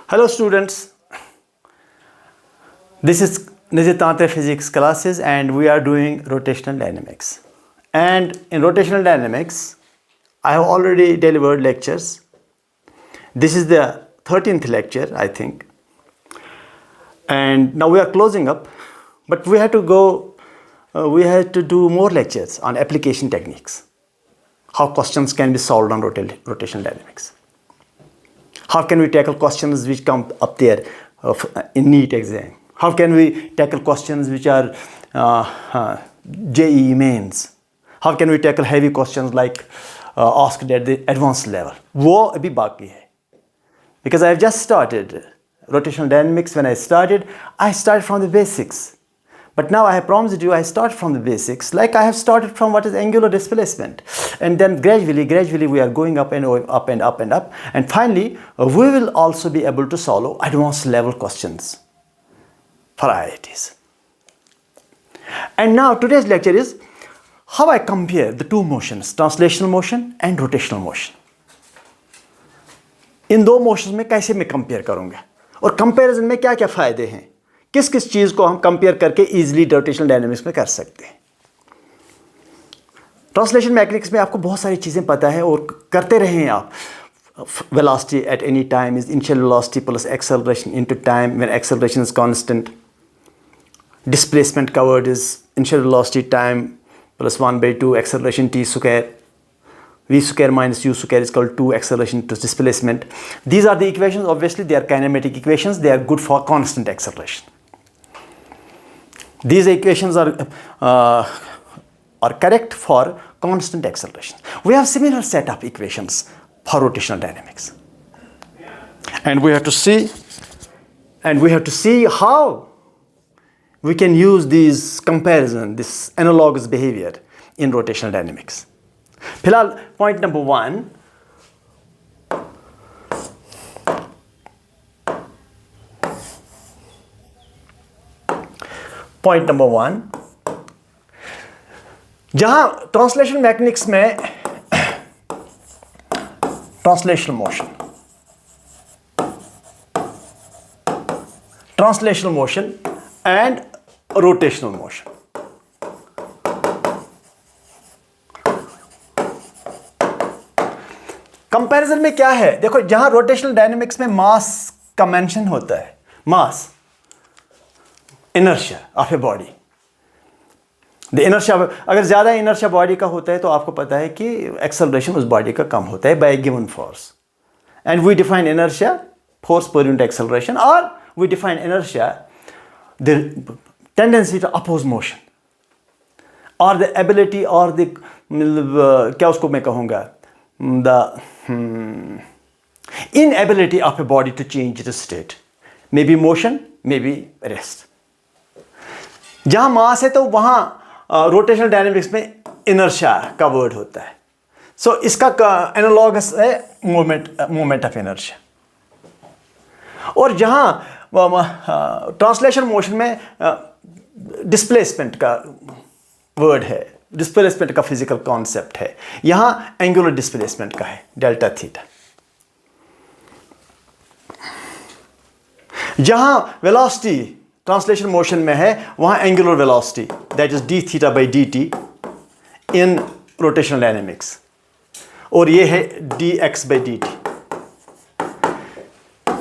Hello students, this is Nijitante physics classes and we are doing rotational dynamics. And in rotational dynamics, I have already delivered lectures. This is the 13th lecture, I think. And now we are closing up, but we have to do more lectures on application techniques. How questions can be solved on rotational dynamics. How can we tackle questions which come up there in NEET exam? How can we tackle questions which are JEE mains? How can we tackle heavy questions like asked at the advanced level? वो अभी बाकी है. Because I have just started rotational dynamics. When I started from the basics. But now I have promised you I start from the basics, like I have started from what is angular displacement. And then gradually we are going up and up and up and up. And finally, we will also be able to solve advanced level questions for IITs. And now today's lecture is how I compare the two motions, translational motion and rotational motion. इन दो motions में कैसे मैं compare करूँगा और comparison में क्या क्या फ़ायदे हैं, किस किस चीज़ को हम कंपेयर करके इजीली रोटेशनल डायनामिक्स में कर सकते हैं. ट्रांसलेशन मैकेनिक्स में आपको बहुत सारी चीज़ें पता है और करते रहें आप. Velocity at any time is initial velocity plus acceleration into time when acceleration is constant. Displacement covered is initial velocity time plus 1/2 acceleration t square. V square minus U square is equal to acceleration to displacement. These are the equations. Obviously, they are kinematic equations. They are good for constant acceleration. These equations are correct for constant acceleration. We have similar set of equations for rotational dynamics. And we have to see how we can use these comparison, this analogous behavior in rotational dynamics. फिलहाल point number 1, जहां translation mechanics में translational motion and rotational motion. Comparison में क्या है, देखो जहां rotational dynamics में मास का मेंशन होता है, mass inertia of a body. The inertia, अगर ज़्यादा इनर्शिया बॉडी का होता है तो आपको पता है कि एक्सेलरेशन उस बॉडी का कम होता है by given force. And we define inertia force per unit acceleration, और we define inertia the tendency to oppose motion और द एबिलिटी और द क्या उसको मैं कहूँगा, the inability of a body to change its state, maybe motion, maybe rest. जहाँ मास है तो वहाँ रोटेशनल डायनेमिक्स में इनर्शिया का वर्ड होता है. सो इसका एनालॉगस है मोमेंट ऑफ इनर्शिया. और जहाँ ट्रांसलेशन मोशन में डिस्प्लेसमेंट का वर्ड है, डिस्प्लेसमेंट का फिजिकल कॉन्सेप्ट है, यहां एंगुलर डिस्प्लेसमेंट का है डेल्टा थीटा. जहां वेलोसिटी ट्रांसलेशन मोशन में है वहां angular velocity that is d theta by d t in rotational dynamics, और ये है d x by d t.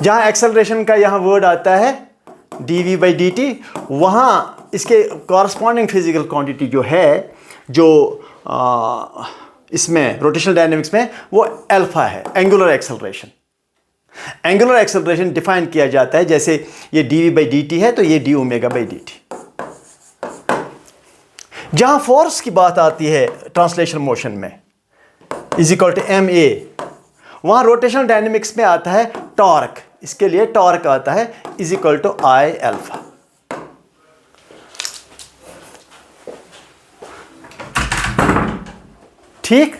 जहां एक्सेलरेशन का यहां वर्ड आता है d v by d t, वहां इसके कॉरस्पॉन्डिंग फिजिकल क्वांटिटी जो है, जो इसमें रोटेशनल डायनेमिक्स में, वो अल्फा है, angular acceleration. Angular acceleration define किया जाता है जैसे ये d v by d t है तो ये d omega by d t. जहां फोर्स की बात आती है ट्रांसलेशन मोशन में is equal to m a, वहां रोटेशनल डायनेमिक्स में आता है टॉर्क. इसके लिए टॉर्क आता है is equal to I alpha. ठीक.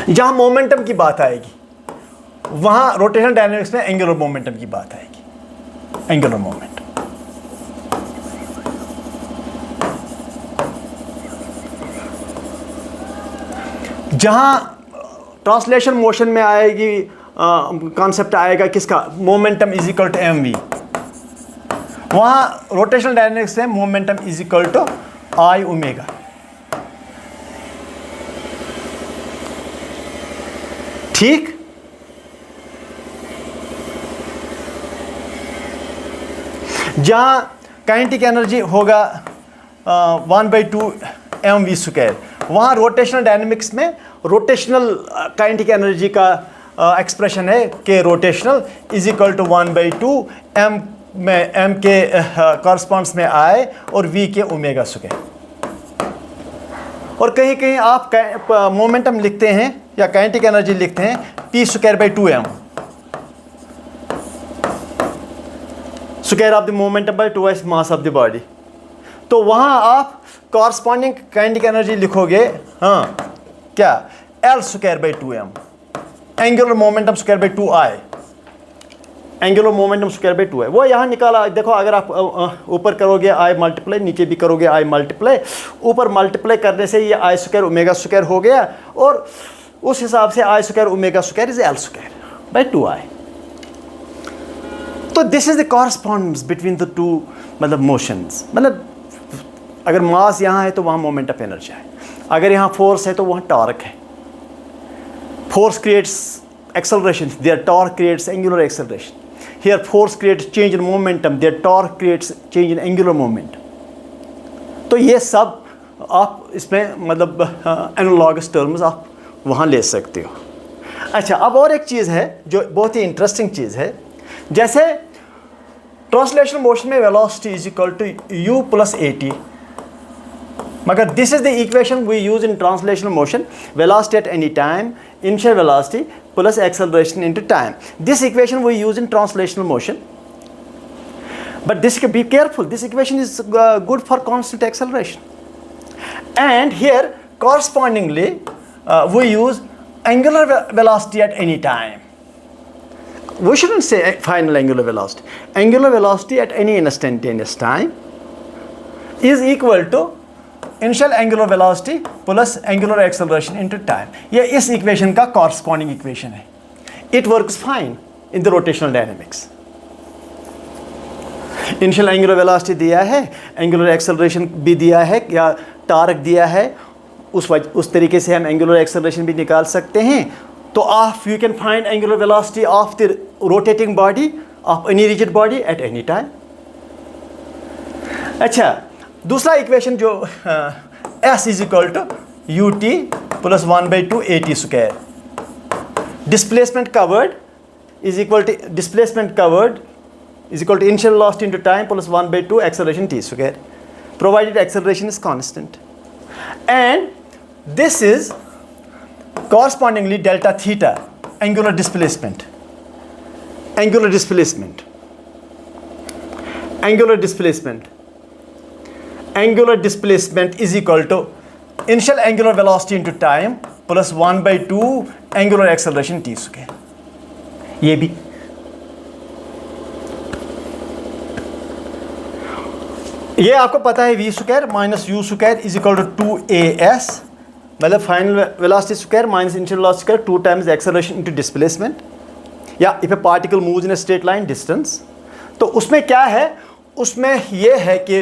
जहां मोमेंटम की बात आएगी वहां रोटेशनल डायनेमिक्स में एंगुलर मोमेंटम की बात आएगी. एंगुलर मोमेंटम जहाँ ट्रांसलेशन मोशन में आएगी, कॉन्सेप्ट आएगा किसका, momentum is equal to m v, वहाँ रोटेशनल डायनेमिक्स में momentum is equal to I omega. ठीक, जहाँ काइनेटिक एनर्जी होगा 1/2 mv², वहाँ रोटेशनल डायनेमिक्स में रोटेशनल काइनेटिक एनर्जी का एक्सप्रेशन है कि rotational is equal to 1/2 m में m के कॉरस्पॉन्ड्स में I और v के ओमेगा स्क्वायर। और कहीं कहीं आप मोमेंटम लिखते हैं या काइनेटिक एनर्जी लिखते हैं p²/2m, square of the momentum by 2s mass of the body. तो वहाँ आप कॉरस्पॉन्डिंग काइनेटिक एनर्जी लिखोगे, हाँ क्या, L²/2m, angular momentum ²/2I, angular momentum ²/2 है। वो यहाँ निकाला, देखो अगर आप ऊपर करोगे I मल्टीप्लाई, नीचे भी करोगे I मल्टीप्लाई, ऊपर मल्टीप्लाई करने से ये I² ओमेगा² हो गया, और उस हिसाब से I² ओमेगा² इज L²/2I। तो this is the correspondence between the two, मतलब मोशंस, मतलब अगर मास यहाँ है तो वहाँ मोमेंट ऑफ एनर्जी है, अगर यहाँ फोर्स है तो वहाँ टॉर्क है। Force creates acceleration, their torque creates angular acceleration. Here force creates change in momentum, their torque creates change in angular momentum. तो ये सब आप इसमें मतलब एनालॉगस टर्म्स आप वहाँ ले सकते हो। अच्छा, अब और एक चीज़ है जो बहुत ही इंटरेस्टिंग चीज़ है, जैसे ट्रांसलेशनल मोशन में velocity is equal to u + at, मगर this is the equation we use in translational motion, velocity at any time, initial velocity plus acceleration into time. This equation we use in translational motion. But this, be careful, this equation is good for constant acceleration. And here correspondingly we use angular velocity at any time. We shouldn't say final angular velocity. Angular velocity at any instantaneous time is equal to initial angular velocity plus angular acceleration into time. ये इस equation का corresponding equation है। It works fine in the rotational dynamics. Initial angular velocity दिया है, angular acceleration भी दिया है या टार्क दिया है, उस तरीके से हम एंगुलर एक्सेलरेशन भी निकाल सकते हैं। तो आप you can find angular velocity of the rotating body of any rigid body at any time. अच्छा, दूसरा इक्वेशन जो S is equal to ut plus 1/2 at², displacement covered is equal to displacement covered is equal to initial velocity into time plus 1/2 acceleration t², provided acceleration is constant, and this is correspondingly delta theta angular displacement, angular displacement, angular displacement, angular displacement is equal to initial angular velocity into time plus 1/2 angular acceleration t²। ये भी ये आपको पता है v² minus u² is equal to 2as, मतलब final velocity square minus initial velocity square 2 times acceleration into displacement, या if a particle moves in a straight line distance. तो उसमें क्या है, उसमें ये है कि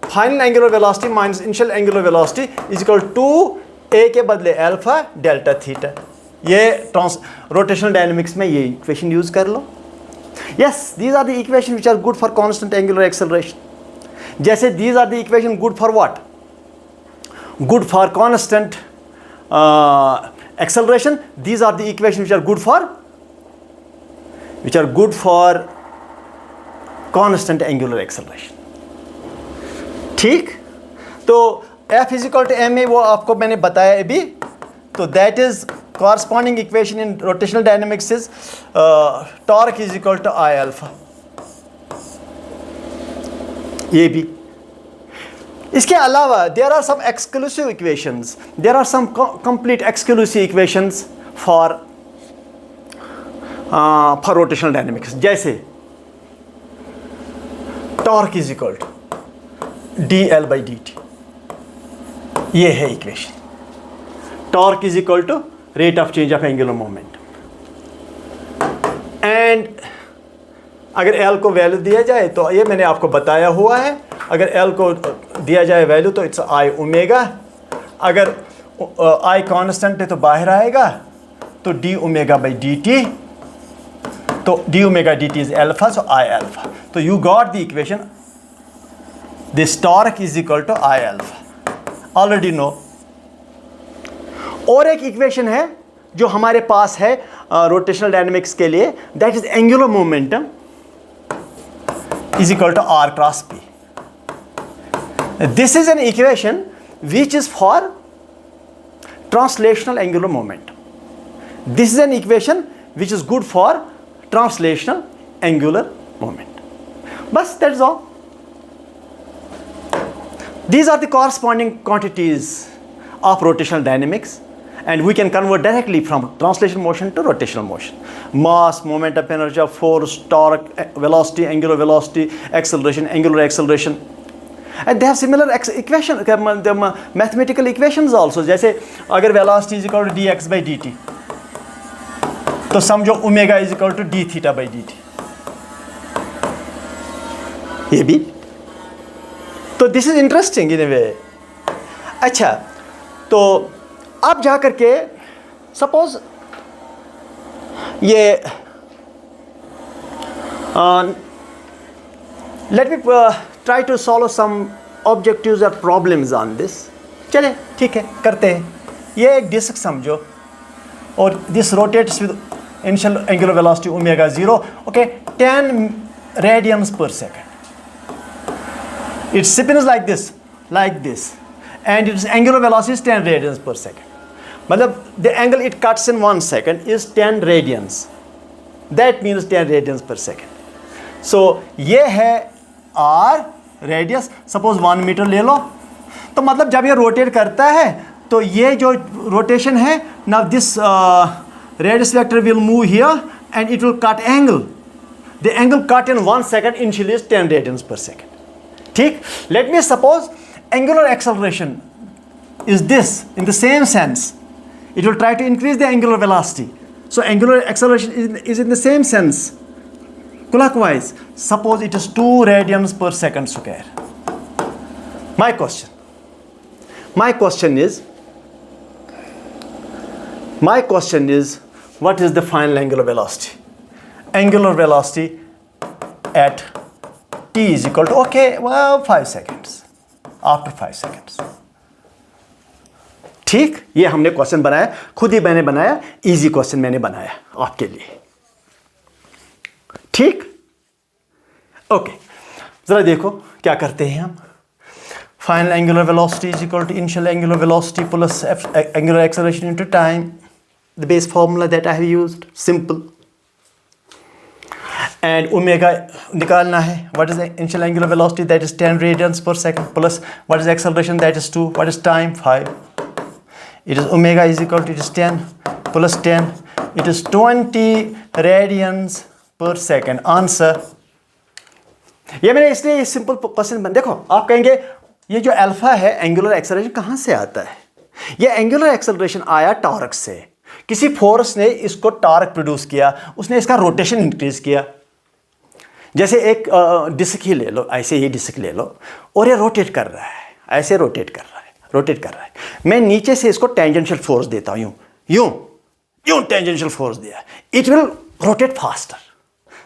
final angular velocity minus initial angular velocity is equal to a के बदले अल्फा डेल्टा थीटा। ये रोटेशनल डायनेमिक्स में ये इक्वेशन यूज कर लो। Yes, these are the equation which are good for constant angular acceleration. जैसे these are the equation good for what, good for constant acceleration, these are the equation which are good for constant angular acceleration. ठीक, तो F is equal to ma वो आपको मैंने बताया अभी। तो that is corresponding equation in rotational dynamics is torque is equal to I alpha. ये भी, इसके अलावा there are some exclusive equations, there are some complete exclusive equations for rotational dynamics. जैसे torque is equal to dl/dt, ये है equation. Torque is equal to rate of change of angular moment. And अगर L को value दिया जाए तो ये मैंने आपको बताया हुआ है, अगर एल को दिया जाए वैल्यू तो इट्स आई ओमेगा, अगर आई कांस्टेंट है तो बाहर आएगा तो d omega by d t, तो d omega d t is alpha, so I alpha. तो you got the equation this torque is equal to I alpha, already no. और एक इक्वेशन है जो हमारे पास है रोटेशनल डायनेमिक्स के लिए, that is angular momentum is equal to r cross p. This is an equation which is for translational angular momentum. This is an equation which is good for translational angular momentum. Bas, that's all. These are the corresponding quantities of rotational dynamics, and we can convert directly from translation motion to rotational motion. Mass, moment of inertia, force, torque, velocity, angular velocity, acceleration, angular acceleration. And they have similar equation, mathematical equations also. जैसे अगर velocity is equal to dx by dt, तो समझो omega is equal to d theta by dt. ये भी तो this is interesting in a way. अच्छा, तो अब जा करके सपोज ये let me try to solve some objectives और प्रॉब्लम्स ऑन दिस। चले ठीक है, करते हैं। ये एक डिस्क समझो और this rotates with initial angular velocity omega 0, okay, 10 radians per second. Its spins like this and its angular velocity is 10 radians per second. मतलब the angle it cuts in 1 second is 10 radians. That means 10 radians per second. So ये है r radius, suppose 1 metre ले लो, तो मतलब जब ये rotate करता है तो ये जो रोटेशन है, now this radius vector will move here and it will cut angle. The angle cut in 1 second initially is 10 radians per second. ठीक, let me suppose angular acceleration is this in the same sense. It will try to increase the angular velocity. So angular acceleration is in the same sense, clockwise. Suppose it is 2 radians per second square. My question is, what is the final angular velocity? Angular velocity at t is equal to, okay, well, 5 seconds. After 5 seconds. ठीक, ये हमने question बनाया, खुद ही मैंने बनाया, easy question मैंने बनाया आपके लिए। ठीक, ओके, जरा देखो क्या करते हैं हम। Final angular velocity is equal to initial angular velocity plus angular acceleration into time, the base formula that I have used, simple. And omega निकालना है, what is initial angular velocity, that is 10 radians per second, plus what is acceleration, that is 2, what is time, 5. It is omega is equal to, it is 10 plus 10, it is 20 radians per second. Answer, ये मैंने इसलिए simple question बन, देखो आप कहेंगे ये जो alpha है एंगुलर एक्सेलरेशन कहाँ से आता है? ये एंगुलर एक्सेलरेशन आया टॉर्क से, किसी फोर्स ने इसको टॉर्क प्रोड्यूस किया, उसने इसका रोटेशन इंक्रीज किया। जैसे एक डिस्क ही ले लो, ऐसे ये डिस्क ले लो और ये रोटेट कर रहा है, ऐसे रोटेट कर रहा है, मैं नीचे से इसको टेंजेंशियल फोर्स देता हूँ, यूं टेंजेंशियल फोर्स दिया, इट विल रोटेट फास्टर।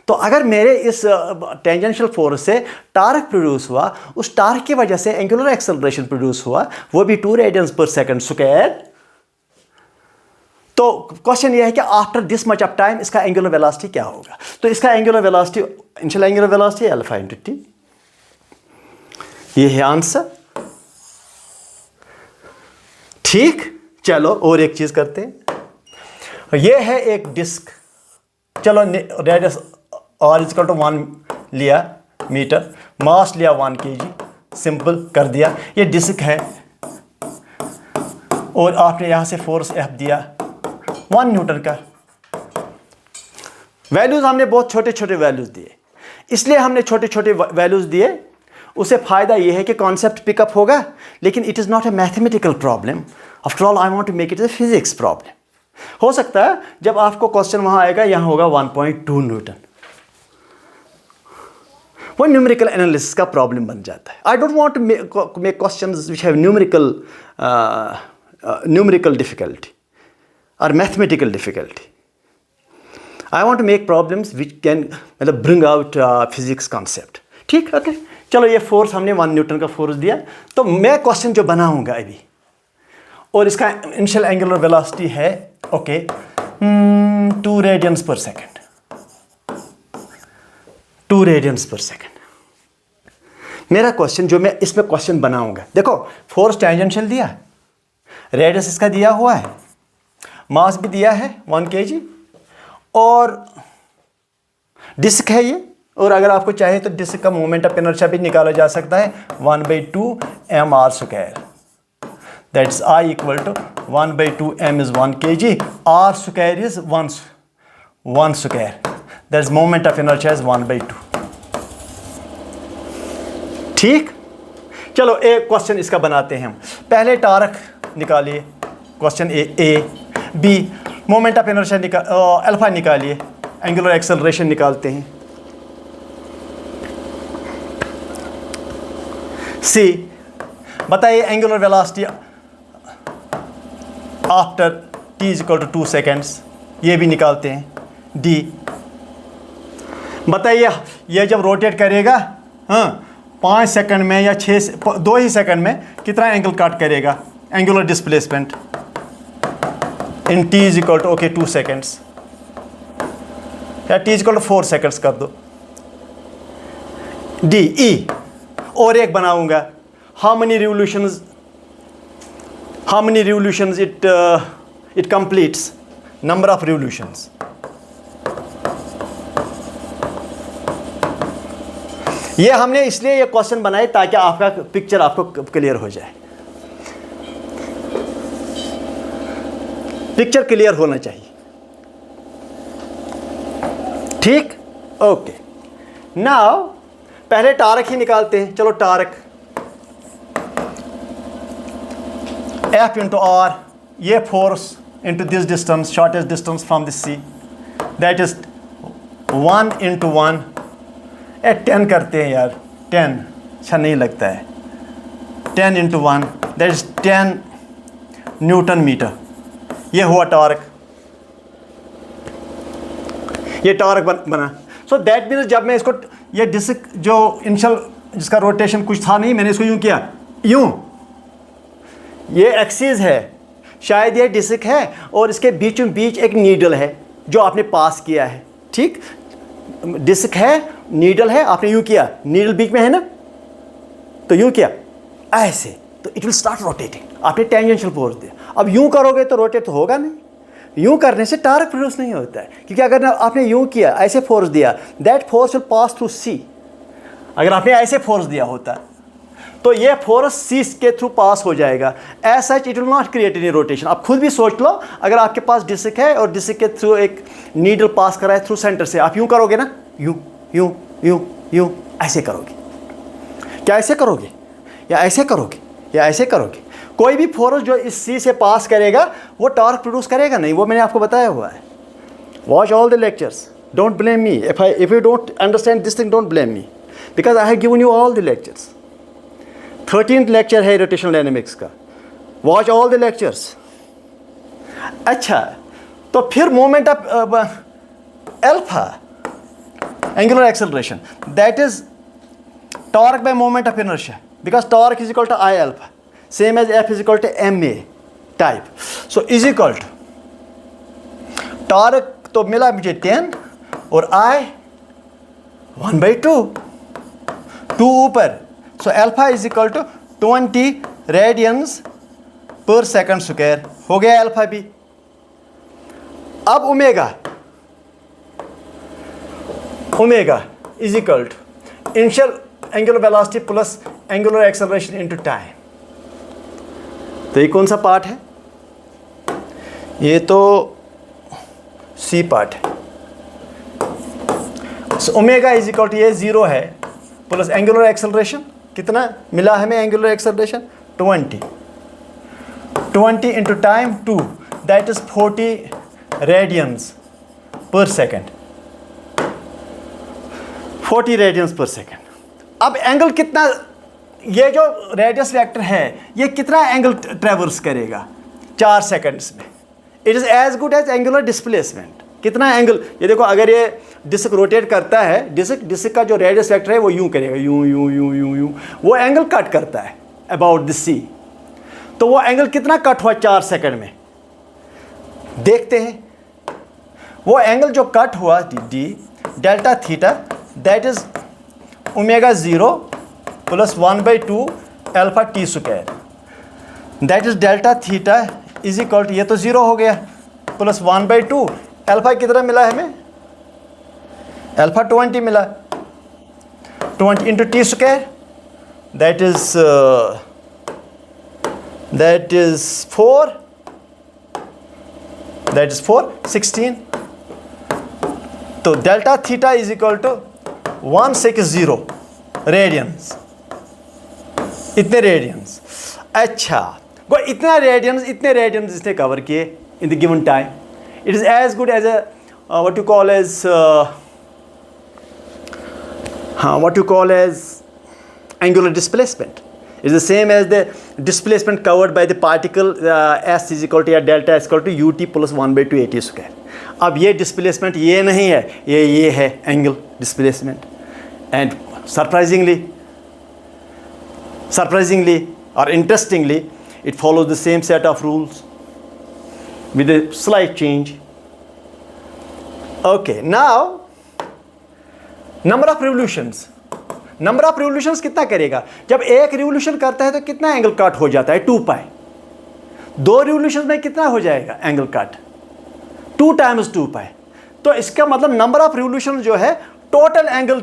तो अगर मेरे इस टेंजेंशियल फोर्स से टार्क प्रोड्यूस हुआ, उस टार्क की वजह से एंगुलर एक्सेलरेशन प्रोड्यूस हुआ, वो भी 2 रेडियंस पर सेकंड स्क्वायर। तो क्वेश्चन ये है कि after this much of time इसका एंगुलर वेलोसिटी क्या होगा? तो इसका angular velocity, initial angular velocity alpha into T, ये है आंसर। ठीक, चलो और एक चीज करते हैं। ये है एक डिस्क, चलो radius r is equal to 1 लिया मीटर, मास लिया 1 kg, सिंपल कर दिया। ये डिस्क है और आपने यहां से फोर्स F दिया 1 न्यूटन का। वैल्यूज हमने बहुत छोटे छोटे वैल्यूज दिए, इसलिए हमने छोटे छोटे वैल्यूज दिए उसे फ़ायदा ये है कि कॉन्सेप्ट पिकअप होगा, लेकिन it is not a mathematical problem. After all I want to make it a physics problem. हो सकता है जब आपको क्वेश्चन वहाँ आएगा, यहाँ होगा 1.2 न्यूटन, वो न्यूमेरिकल एनालिसिस का प्रॉब्लम बन जाता है। I don't want to make questions which have numerical difficulty और mathematical difficulty. I want to make problems which can मतलब ब्रिंग आउट फिजिक्स कॉन्सेप्ट। ठीक, ओके। चलो ये फोर्स हमने 1 न्यूटन का फोर्स दिया, तो मैं क्वेश्चन जो बनाऊंगा अभी, और इसका इनिशियल एंगुलर वेलोसिटी है okay 2 radiance per second, 2 radiance per second. मेरा क्वेश्चन जो मैं इसमें क्वेश्चन बनाऊंगा, देखो फोर्स टेंजेंशियल दिया, रेडियस इसका दिया हुआ है, मास भी दिया है 1 kg, और डिस्क है ये, और अगर आपको चाहे तो डिस्क का मोमेंट ऑफ इनर्शिया भी निकाला जा सकता है 1/2 mr²। That's I equal to 1/2 m is 1 kg, r² is 1², that's moment of inertia is 1/2। ठीक, चलो एक क्वेश्चन इसका बनाते हैं हम। पहले टार्क निकालिए, question A. B, moment of inertia alpha निकालिए, एंगुलर एक्सेलरेशन निकालते हैं। सी, बताइए angular velocity after t is equal to 2 seconds, ये भी निकालते हैं। डी, बताइए ये जब रोटेट करेगा 5 सेकंड में या 2 ही सेकंड में कितना एंगल कट करेगा, angular displacement in t is equal to okay 2 seconds, या t is equal to 4 seconds कर दो। डी। ई, और एक बनाऊंगा, how many revolutions it completes, number of revolutions. ये हमने इसलिए ये क्वेश्चन बनाए ताकि आपका पिक्चर आपको क्लियर हो जाए। पिक्चर क्लियर होना चाहिए। ठीक, ओके। नाउ पहले टार्क ही निकालते हैं। चलो टार्क F इंटू आर, ये force into this distance, shortest distance from this C, that is 1 into 1, 10 करते हैं यार, 10 अच्छा नहीं लगता है, 10 into 1 that is 10 newton metre. ये हुआ टार्क, ये टार्क बना। सो दैट मीन्स जब मैं इसको, ये डिस्क जो इनिशियल जिसका रोटेशन कुछ था नहीं, मैंने इसको यूं किया, यूं, ये एक्सिस है, शायद ये डिस्क है और इसके बीचों बीच एक नीडल है जो आपने पास किया है। ठीक, डिस्क है, नीडल है, आपने यूं किया, नीडल बीच में है ना, तो यूं किया ऐसे, तो इट विल स्टार्ट रोटेटिंग। आपने टेंजेंशियल फोर्स दिया। अब यूं करोगे तो रोटेट तो होगा नहीं, यूं करने से टार्क प्रोड्यूस नहीं होता है, क्योंकि अगर आपने यूं किया, ऐसे फोर्स दिया, that force will pass through C. अगर आपने ऐसे फोर्स दिया होता तो ये फोर्स सी के थ्रू पास हो जाएगा। As such it will not create any rotation. आप खुद भी सोच लो, अगर आपके पास डिस्क है और डिस्क के थ्रू एक नीडल पास कर रहा है थ्रू सेंटर से, आप यूं करोगे ना, यूं यूं यूं यूं, ऐसे करोगे। क्या ऐसे करोगे, या ऐसे करोगे, या ऐसे करोगे? कोई भी फोर्स जो इस सी से पास करेगा वो टॉर्क प्रोड्यूस करेगा नहीं, वो मैंने आपको बताया हुआ है। Watch all the lectures, don't blame me if you don't understand this thing, don't blame me, because I have given you all the lectures. 13th lecture है रोटेशनल डायनेमिक्स का, वॉच ऑल द लेक्चर्स। अच्छा, तो फिर moment of alpha, angular acceleration, that is torque by moment of inertia, because torque is equal to I alpha, same as F is equal to m a type. So is equal to torque तो मिला मुझे 10 और I 1/2, 2 ऊपर। So alpha is equal to 20 radians per second square, हो गया alpha भी। अब omega, omega is equal to initial angular velocity plus angular acceleration into time. तो ये कौन सा पार्ट है? ये तो सी पार्ट है। So omega is equal to, ये 0 है, प्लस एंगुलर एक्सेलरेशन कितना मिला हमें angular acceleration? 20 into time 2, that is 40 radians per second, 40 radians per second. अब एंगल कितना, ये जो रेडियस वेक्टर है ये कितना एंगल ट्रेवर्स करेगा 4 सेकंड्स में? It is as good as angular displacement. कितना एंगल, ये देखो अगर ये डिस्क रोटेट करता है, डिस्क का जो रेडियस वेक्टर है वो यूं करेगा, यूं यूं यूं यूं यूं, वो एंगल कट करता है अबाउट द सी। तो वो एंगल कितना कट हुआ 4 सेकंड में? देखते हैं। वो एंगल जो कट हुआ the delta theta, that is omega 0 plus 1/2 alpha T square, that is delta theta is equal to, ये तो 0 हो गया, प्लस 1/2 अल्फा कितना मिला हमें? अल्फा 20 मिला, 20 into T square, that is 4, that is 4, 16। तो delta theta is equal to 160 radians, इतने रेडियंस। अच्छा, वो इतने रेडियंस इसने कवर किए in the given time. It is as good as what you call as angular displacement. It is the same as the displacement covered by the particle s is equal to या delta is equal to ut plus 1/2 at square. अब ये displacement ये नहीं है, ये है angle displacement, and surprisingly or interestingly, it follows the same set of rules with a slight change. Okay, now number of revolutions कितना करेगा? जब एक रिवोल्यूशन करता है तो कितना एंगल कट हो जाता है? 2 पाई। 2 रिवोल्यूशन में कितना हो जाएगा एंगल कट? 2 टाइम्स 2 पाई। तो इसका मतलब नंबर ऑफ रिवोल्यूशन जो है, टोटल एंगल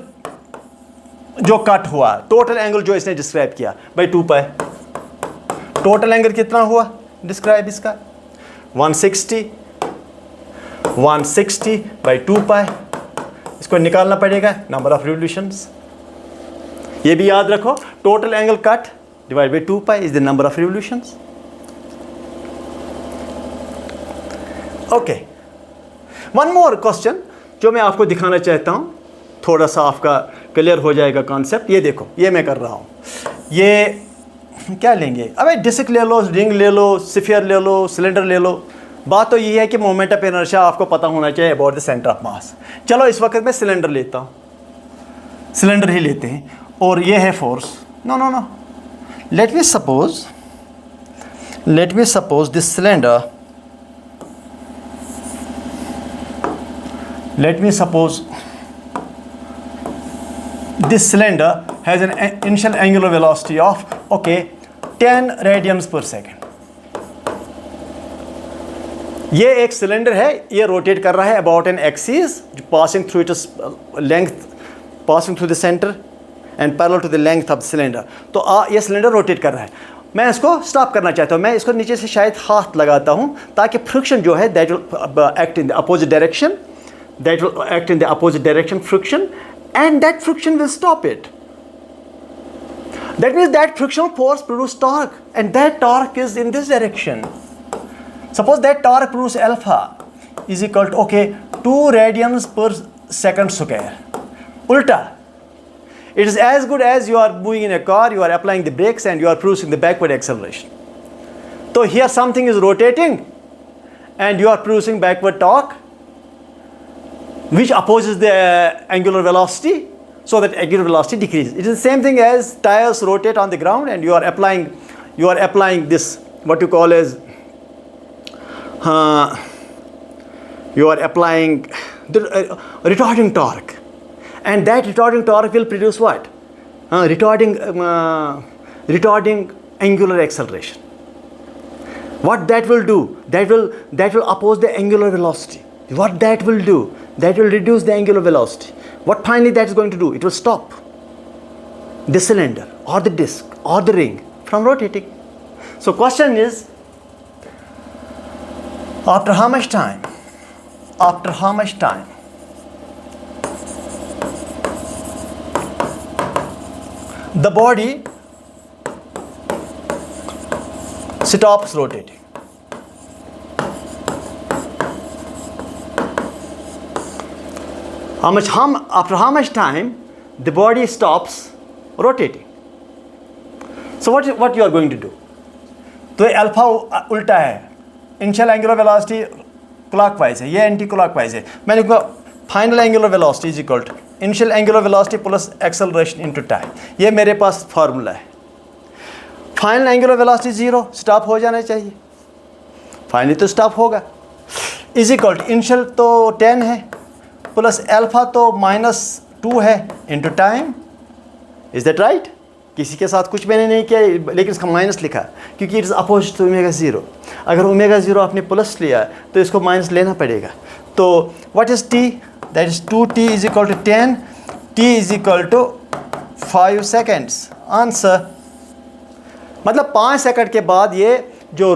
जो कट हुआ, टोटल एंगल जो इसने डिस्क्राइब किया बाई 2 पाई। टोटल एंगल कितना हुआ डिस्क्राइब इसका? 160 बाई 2 पाई। इसको निकालना पड़ेगा नंबर ऑफ रिवोल्यूशंस। ये भी याद रखो, total angle cut divide by 2 pi is the number of revolutions. Okay, one more question जो मैं आपको दिखाना चाहता हूं, थोड़ा सा आपका क्लियर हो जाएगा कॉन्सेप्ट। ये देखो, ये मैं कर रहा हूं, ये क्या लेंगे? अबे डिस्क ले लो, रिंग ले लो, स्फीयर ले लो, सिलेंडर ले लो। बात तो ये है कि मोमेंट ऑफ इनर्शिया आपको पता होना चाहिए about the centre of mass. चलो इस वक्त मैं सिलेंडर लेता हूँ, सिलेंडर ही लेते हैं, और ये है force. No, let me suppose this cylinder, this cylinder has an initial angular velocity of 10 radians per second. ये एक सिलेंडर है, ये रोटेट कर रहा है about an axis passing through its length, passing through the centre and parallel to the length of the cylinder. तो ये cylinder rotate कर रहा है। मैं इसको स्टॉप करना चाहता हूँ, मैं इसको नीचे से शायद हाथ लगाता हूँ ताकि फ्रिक्शन जो है that will act in the opposite direction, friction, and that friction will stop it. That means that frictional force produces torque, and that torque is in this direction. Suppose that torque produces alpha is equal to 2 radians per second square. Ulta, it is as good as you are moving in a car, you are applying the brakes and you are producing the backward acceleration. So here something is rotating and you are producing backward torque, which opposes the angular velocity, so that angular velocity decreases. It is the same thing as tires rotate on the ground and you are applying this, what you call as you are applying the retarding torque, and that retarding torque will produce what? Retarding angular acceleration. What that will do? That will oppose the angular velocity. What that will do? That will reduce the angular velocity. What finally that is going to do? It will stop the cylinder or the disc or the ring from rotating. So question is, after how much time the body stops rotating. After how much time the body stops rotating? So what you are going to do? तो alpha उल्टा है, initial angular velocity clockwise है, ये anti clockwise है। मैंने कहा final angular velocity is equal to initial angular velocity plus acceleration into time. ये मेरे पास फार्मूला है। फाइनल एंगुलर वेलोसिटी 0, स्टॉप हो जाना चाहिए, फाइनली तो स्टॉप होगा, इज इक्वल टू इनिशियल तो 10 है प्लस अल्फा तो -2 है into time. Is that right? किसी के साथ कुछ मैंने नहीं किया, लेकिन इसका माइनस लिखा क्योंकि it is opposite to omega 0। अगर ओमेगा 0 आपने प्लस लिया तो इसको माइनस लेना पड़ेगा। तो what is T? That is 2t is equal to 10, t is equal to 5 seconds. Answer मतलब 5 सेकंड के बाद ये जो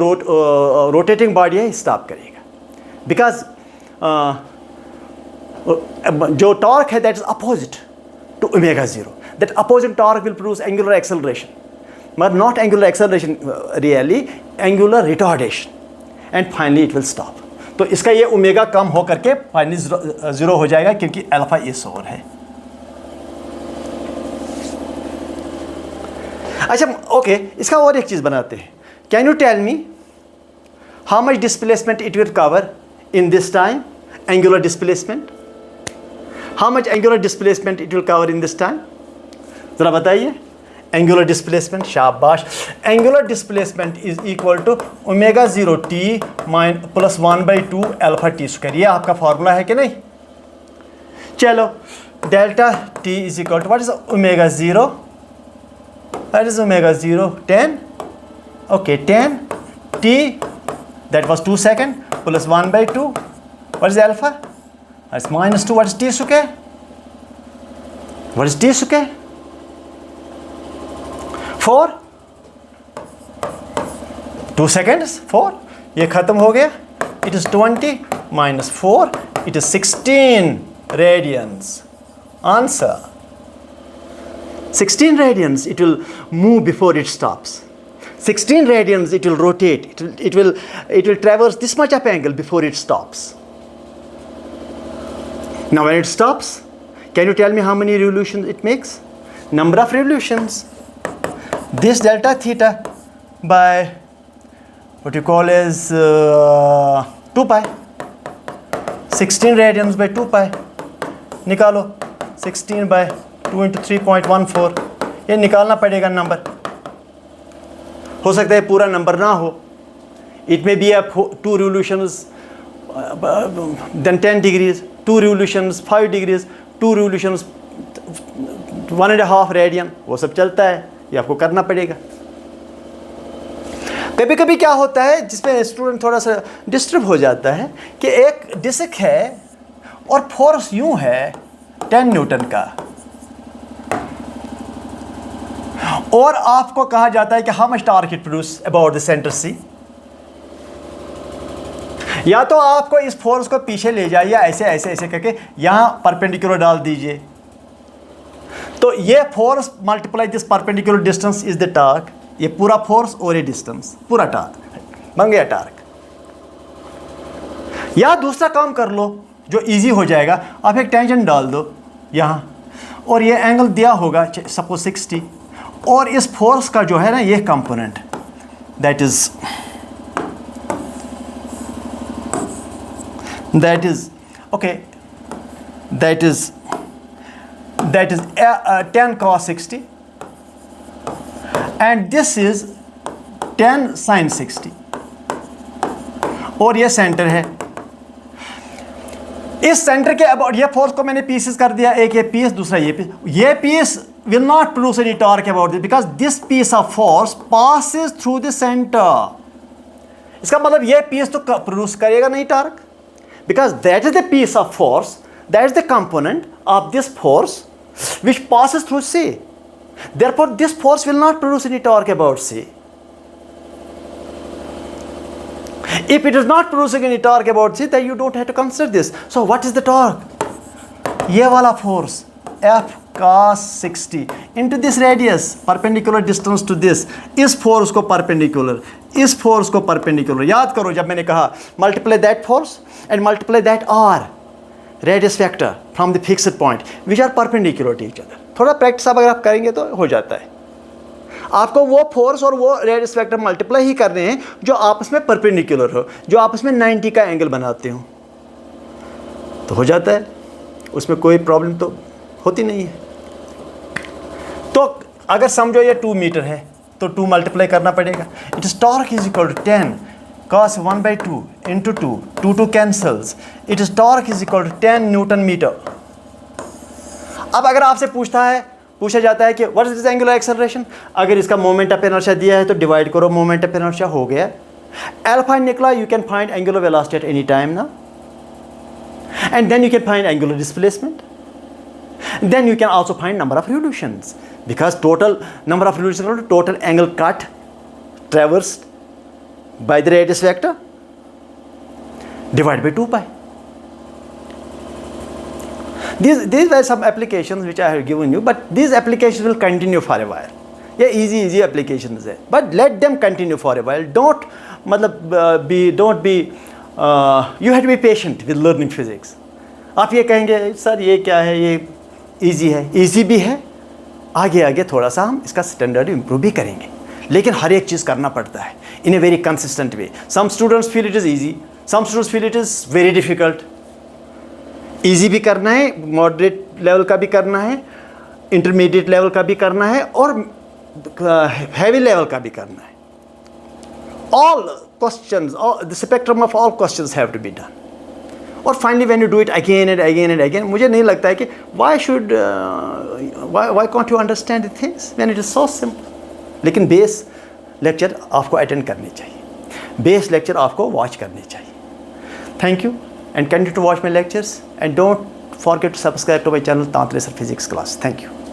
रोटेटिंग बॉडी है स्टॉप करेगा, बिकॉज जो टॉर्क है that is opposite to omega 0। That opposite torque will produce angular acceleration, but not angular acceleration, really angular retardation, and finally it will stop. तो इसका ये ओमेगा कम हो करके फाइनली 0 हो जाएगा क्योंकि अल्फा इस ओर है। अच्छा ओके, इसका और एक चीज़ बनाते हैं। Can you tell me how much displacement it will cover in this time? Angular displacement, how much angular displacement it will cover in this time? ज़रा बताइए। एंगुलर डिस्प्लेसमेंट, शाबाश। Angular displacement is equal to omega 0t plus 1/2 alpha T square. ये आपका formula है कि नहीं? चलो, delta t is equal to what is omega 0? That is omega 0 10, okay 10 t that was 2 second plus 1/2 what is alpha? That's -2 what is t square? What is t square? 4 2 seconds 4, ये ख़त्म हो गया। It is 20 minus 4, it is 16 radians. Answer 16 radians it will move before it stops. 16 radians it will rotate, it will traverse this much of angle before it stops. Now when it stops, can you tell me how many revolutions it makes? Number of revolutions. This delta theta by what you call as 2 pi, 16 radians by 2 pi, निकालो 16 by 2 into 3.14, ये निकालना पड़ेगा number. हो सकता है पूरा number ना हो, it may be a 2 revolutions then 10 degrees, 2 revolutions 5 degrees, 2 revolutions 1.5 radian, वो सब चलता है, ये आपको करना पड़ेगा। कभी कभी क्या होता है जिसमें स्टूडेंट थोड़ा सा डिस्टर्ब हो जाता है कि एक डिस्क है और फोर्स यूं है 10 न्यूटन का, और आपको कहा जाता है कि how much torque it produce about the centre C. या तो आपको इस फोर्स को पीछे ले जाइए ऐसे ऐसे ऐसे करके, यहां परपेंडिकुलर डाल दीजिए, तो ये force multiply this perpendicular distance is the torque. ये पूरा फोर्स और ये डिस्टेंस पूरा टॉर्क बन गया टॉर्क। या दूसरा काम कर लो जो इजी हो जाएगा, आप एक टेंजेंट डाल दो यहाँ, और ये एंगल दिया होगा सपोज 60, और इस फोर्स का जो है ना ये component that is okay that is 10 cos 60 and this is 10 sin 60, और ये सेंटर है। इस सेंटर के अबाउट ये फोर्स को मैंने पीसेस कर दिया, एक ये पीस दूसरा ये पीस। ये piece will not produce any torque about this because this piece of force passes through the centre. इसका मतलब ये पीस तो प्रोड्यूस करेगा नहीं torque, because that is the piece of force, that is the component of this force which passes through C. Therefore, this force will not produce any torque about C. If it is not producing any torque about C, then you don't have to consider this. So, what is the torque? ये वाला force F cos 60 into this radius perpendicular distance to this, इस force को perpendicular, इस force को perpendicular. याद करो जब मैंने कहा multiply that force and multiply that R radius vector from the fixed point which are perpendicular to each other. थोड़ा प्रैक्टिस अगर आप करेंगे तो हो जाता है। आपको वो फोर्स और वो रेडियस वेक्टर मल्टीप्लाई ही करने हैं जो आपस में परपेंडिकुलर हो, जो आपस में 90 का एंगल बनाते हो, तो हो जाता है, उसमें कोई प्रॉब्लम तो होती नहीं है। तो अगर समझो ये 2 मीटर है तो 2 मल्टीप्लाई करना पड़ेगा। It is torque is equal to 10 cos 1/2 into 2 cancels, it is torque is equal to 10 newton metre. अब अगर आपसे पूछा जाता है कि व्हाट इज एंगुलर एक्सेलरेशन, अगर इसका मोमेंट ऑफ इनर्शिया दिया है तो डिवाइड करो मोमेंट ऑफ इनर्शिया, हो गया। अल्फा निकला, you can find angular velocity at any time ना, and then you can find angular displacement. Then you can also find number of revolutions, because total number of revolutions equal to total angle cut traversed by the radius vector divided by 2 pi. These were some applications which I have given you, but these applications will continue for a while. Yeah, easy applications है, but let them continue for a while. Don't you have to be patient with learning physics. आप ये कहेंगे sir ये क्या है, ये easy है, easy भी है, आगे थोड़ा सा हम इसका स्टैंडर्ड इम्प्रूव भी करेंगे, लेकिन हर एक चीज़ करना पड़ता है in a very consistent way. Some students feel it is easy, some students feel it is very difficult. Easy भी करना है, मॉडरेट लेवल का भी करना है, इंटरमीडिएट लेवल का भी करना है, और हैवी लेवल का भी करना है। All questions, the spectrum of all questions have to be done. और finally when you do it again and again and again, मुझे नहीं लगता है कि why can't you understand the things when it is so simple. लेकिन base lecture आपको attend करनी चाहिए, बेस लेक्चर आपको वॉच करनी चाहिए। Thank you and continue to watch my lectures and don't forget to subscribe to my channel Tantresar Physics Class. Thank you.